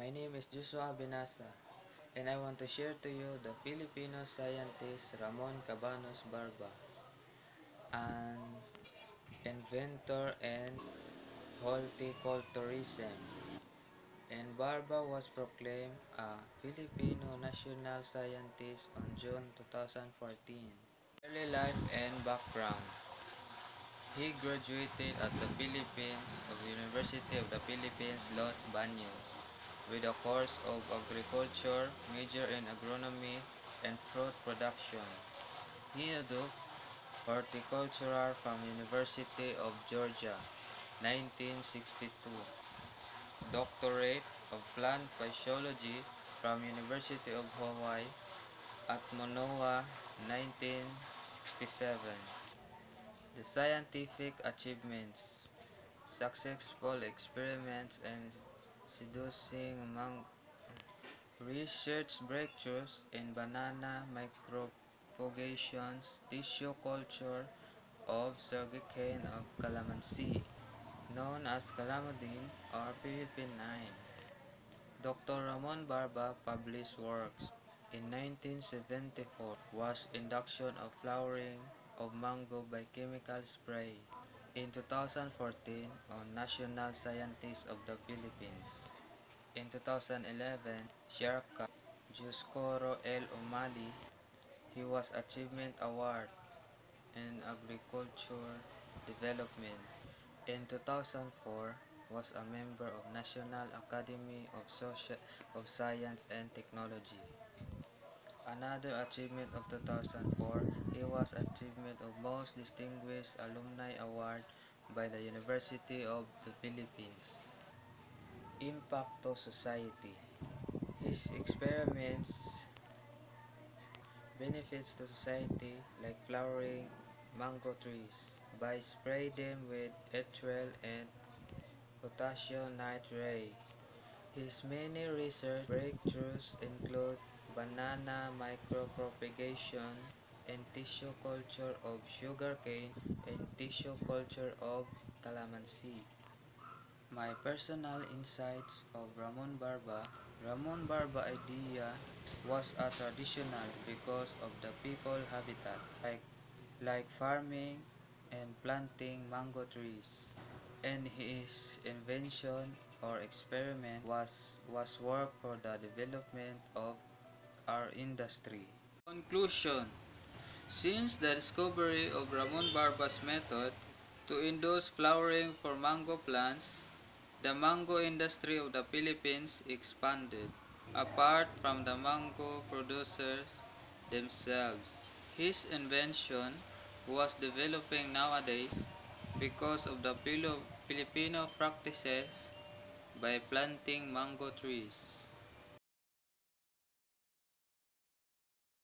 My name is Joshua Benasa, and I want to share to you the Filipino scientist Ramon Cabanos Barba, an inventor and horticulturism. And Barba was proclaimed a Filipino national scientist on June 2014. Early life and background. He graduated at the Philippines of the University of the Philippines, Los Baños, with a course of agriculture, major in agronomy and fruit production. He adopted horticulture from University of Georgia, 1962. Doctorate of Plant Physiology from University of Hawaii at Manoa, 1967. The scientific achievements, successful experiments and seducing among research breakthroughs in banana micropropagations, tissue culture of sugarcane of calamansi, known as calamodin or Philippine. Dr. Ramon Barba published works. In 1974 was induction of flowering of mango by chemical spray. In 2014 on National Scientist of the Philippines. In 2011, Sherka Giuscoro L. O'Malley, he was Achievement Award in Agriculture Development. In 2004, was a member of National Academy of Science and Technology. Another achievement of 2004, he was Achievement of Most Distinguished Alumni Award by the University of the Philippines. Impact to society. His experiments benefits to society like flowering mango trees by spray them with ethyl and potassium nitrate. His many research breakthroughs include banana micropropagation and tissue culture of sugarcane and tissue culture of calamansi. My personal insights of Ramon Barba. Ramon Barba idea was a traditional because of the people habitat, like farming and planting mango trees. And his invention or experiment was work for the development of our industry. Conclusion. Since the discovery of Ramon Barba's method to induce flowering for mango plants, the mango industry of the Philippines expanded, apart from the mango producers themselves. His invention was developing nowadays because of the Filipino practices by planting mango trees.